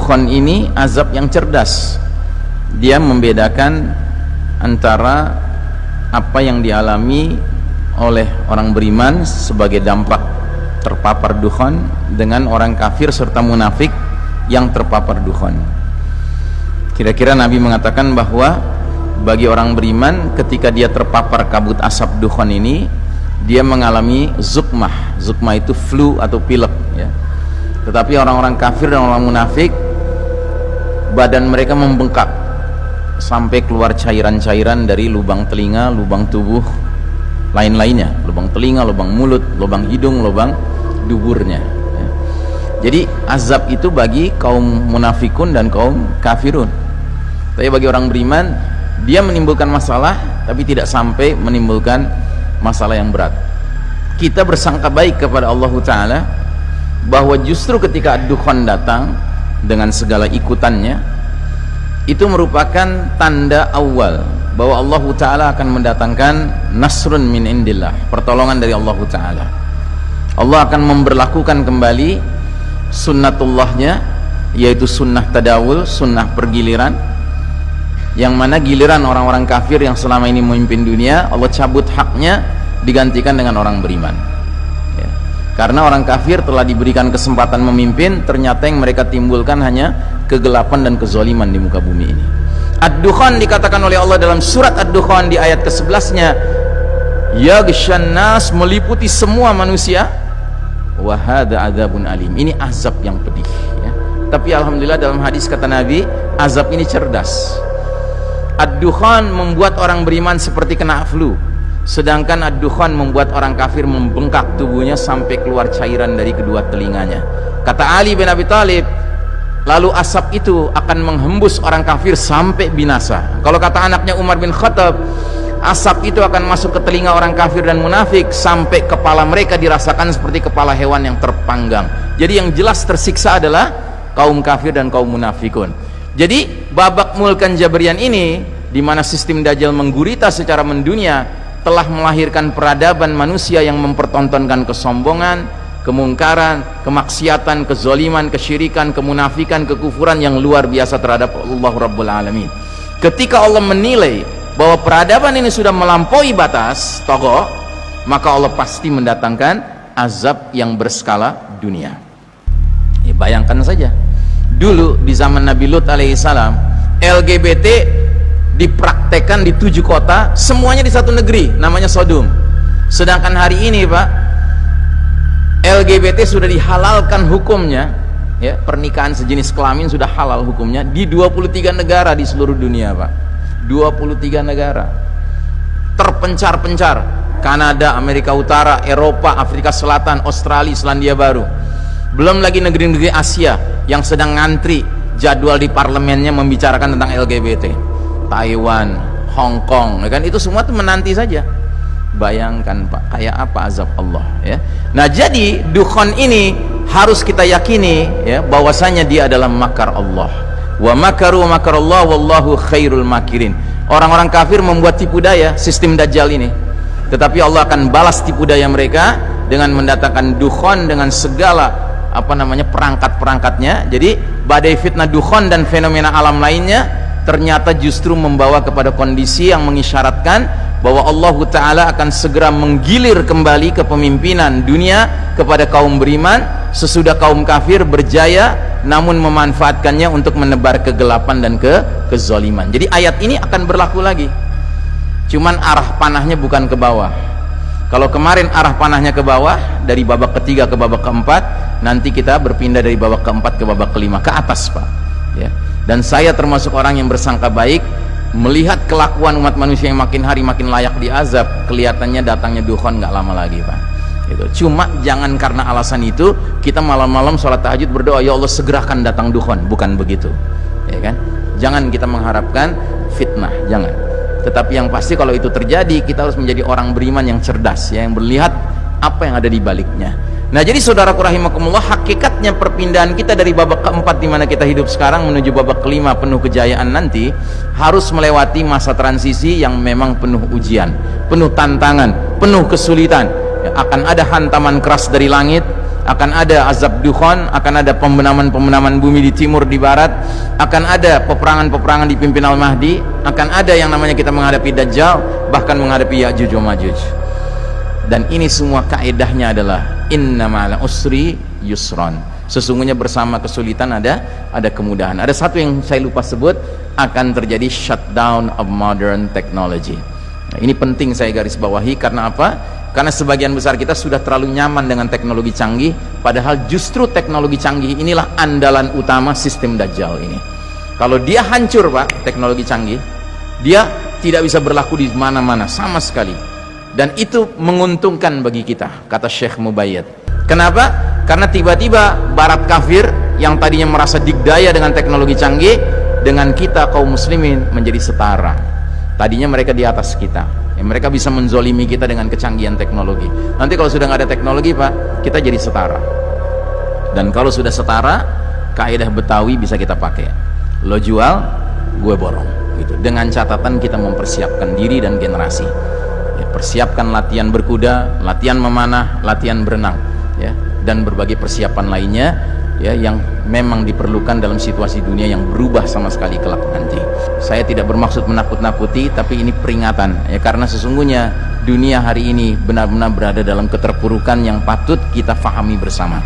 Dukhon ini azab yang cerdas. Dia membedakan antara apa yang dialami oleh orang beriman sebagai dampak terpapar dukhon dengan orang kafir serta munafik yang terpapar dukhon. Kira-kira Nabi mengatakan bahwa bagi orang beriman ketika dia terpapar kabut asap dukhon ini, dia mengalami zukmah. Zukmah itu flu atau pilek ya. Tetapi orang-orang kafir dan orang munafik, badan mereka membengkak sampai keluar cairan-cairan dari lubang telinga, lubang tubuh lain-lainnya, lubang telinga, lubang mulut, lubang hidung, lubang duburnya ya. Jadi azab itu bagi kaum munafikun dan kaum kafirun. Tapi bagi orang beriman, dia menimbulkan masalah tapi tidak sampai menimbulkan masalah yang berat. Kita bersangka baik kepada Allah Ta'ala bahwa justru ketika dukhon datang dengan segala ikutannya, itu merupakan tanda awal bahwa Allah Ta'ala akan mendatangkan nasrun min indillah, pertolongan dari Allah Ta'ala. Allah akan memberlakukan kembali sunnatullahnya, yaitu sunnah tadawul, sunnah pergiliran, yang mana giliran orang-orang kafir yang selama ini memimpin dunia, Allah cabut haknya, digantikan dengan orang beriman ya. Karena orang kafir telah diberikan kesempatan memimpin, ternyata yang mereka timbulkan hanya kegelapan dan kezaliman di muka bumi ini. Ad-Dukhan dikatakan oleh Allah dalam surat Ad-Dukhan di ayat ke-11-nya, yaghshan nas, meliputi semua manusia, wa hadza adzabun alim, ini azab yang pedih ya. Tapi alhamdulillah dalam hadis kata Nabi, azab ini cerdas. Ad-Dukhan membuat orang beriman seperti kena flu, sedangkan ad-dukhan membuat orang kafir membengkak tubuhnya sampai keluar cairan dari kedua telinganya. Kata Ali bin Abi Thalib, lalu asap itu akan menghembus orang kafir sampai binasa. Kalau kata anaknya Umar bin Khattab, asap itu akan masuk ke telinga orang kafir dan munafik sampai kepala mereka dirasakan seperti kepala hewan yang terpanggang. Jadi yang jelas tersiksa adalah kaum kafir dan kaum munafikun. Jadi babak mulkan Jabrian ini, di mana sistem Dajjal menggurita secara mendunia, telah melahirkan peradaban manusia yang mempertontonkan kesombongan, kemungkaran, kemaksiatan, kezaliman, kesyirikan, kemunafikan, kekufuran yang luar biasa terhadap Allah Rabbul Alamin. Ketika Allah menilai bahwa peradaban ini sudah melampaui batas tokoh, maka Allah pasti mendatangkan azab yang berskala dunia. Ya, bayangkan saja, dulu di zaman Nabi Lut alaihissalam, LGBT dipraktekkan di 7 kota, semuanya di satu negeri namanya Sodom. Sedangkan hari ini Pak, LGBT sudah dihalalkan hukumnya ya, pernikahan sejenis kelamin sudah halal hukumnya di 23 negara di seluruh dunia Pak. 23 negara terpencar-pencar, Kanada, Amerika Utara, Eropa, Afrika Selatan, Australia, Selandia Baru. Belum lagi negeri-negeri Asia yang sedang ngantri jadwal di parlemennya membicarakan tentang LGBT. Taiwan, Hong Kong, ya kan, itu semua tuh menanti saja. Bayangkan Pak, kayak apa azab Allah ya. Nah, jadi dukhon ini harus kita yakini ya, bahwasanya dia adalah makar Allah. Wa makaru makarallah wallahu khairul makirin. Orang-orang kafir membuat tipu daya sistem Dajjal ini, tetapi Allah akan balas tipu daya mereka dengan mendatangkan dukhon dengan segala perangkat-perangkatnya. Jadi badai fitnah dukhon dan fenomena alam lainnya ternyata justru membawa kepada kondisi yang mengisyaratkan bahwa Allah Ta'ala akan segera menggilir kembali kepemimpinan dunia kepada kaum beriman sesudah kaum kafir berjaya namun memanfaatkannya untuk menebar kegelapan dan kezaliman. Jadi ayat ini akan berlaku lagi, cuman arah panahnya bukan ke bawah. Kalau kemarin arah panahnya ke bawah dari babak ketiga ke babak keempat, nanti kita berpindah dari babak keempat ke babak kelima ke atas Pak ya. Dan saya termasuk orang yang bersangka baik melihat kelakuan umat manusia yang makin hari makin layak diazab. Kelihatannya datangnya dukhon nggak lama lagi Pak gitu. Cuma jangan karena alasan itu kita malam-malam sholat tahajud berdoa, ya Allah segerakan datang dukhon, bukan begitu ya kan. Jangan kita mengharapkan fitnah, jangan. Tetapi yang pasti kalau itu terjadi, kita harus menjadi orang beriman yang cerdas ya, yang melihat apa yang ada di baliknya. Nah, jadi saudaraku rahimakumullah, hakikatnya perpindahan kita dari babak keempat di mana kita hidup sekarang menuju babak kelima penuh kejayaan nanti harus melewati masa transisi yang memang penuh ujian, penuh tantangan, penuh kesulitan. Akan ada hantaman keras dari langit, akan ada azab dukhan, akan ada pembenaman bumi di timur, di barat, akan ada peperangan dipimpin Al-Mahdi, akan ada yang namanya kita menghadapi Dajjal, bahkan menghadapi Ya'juj wa Ma'juj. Dan ini semua kaedahnya adalah inna ma'al usri yusron, sesungguhnya bersama kesulitan ada kemudahan. Ada satu yang saya lupa sebut, akan terjadi shutdown of modern technology. Nah, ini penting saya garis bawahi. Karena apa? Karena sebagian besar kita sudah terlalu nyaman dengan teknologi canggih, padahal justru teknologi canggih inilah andalan utama sistem Dajjal ini. Kalau dia hancur Pak, teknologi canggih, dia tidak bisa berlaku di mana-mana sama sekali, dan itu menguntungkan bagi kita, kata Syekh Mubayyad. Kenapa? Karena tiba-tiba barat kafir yang tadinya merasa digdaya dengan teknologi canggih, dengan kita kaum muslimin menjadi setara. Tadinya mereka di atas kita, mereka bisa menzolimi kita dengan kecanggihan teknologi. Nanti kalau sudah nggak ada teknologi Pak, kita jadi setara. Dan kalau sudah setara, kaidah Betawi bisa kita pakai, lo jual, gue borong gitu. Dengan catatan kita mempersiapkan diri dan generasi ya, persiapkan latihan berkuda, latihan memanah, latihan berenang ya, dan berbagai persiapan lainnya ya, yang memang diperlukan dalam situasi dunia yang berubah sama sekali kelak nanti. Saya tidak bermaksud menakut-nakuti, tapi ini peringatan ya, karena sesungguhnya dunia hari ini benar-benar berada dalam keterpurukan yang patut kita fahami bersama.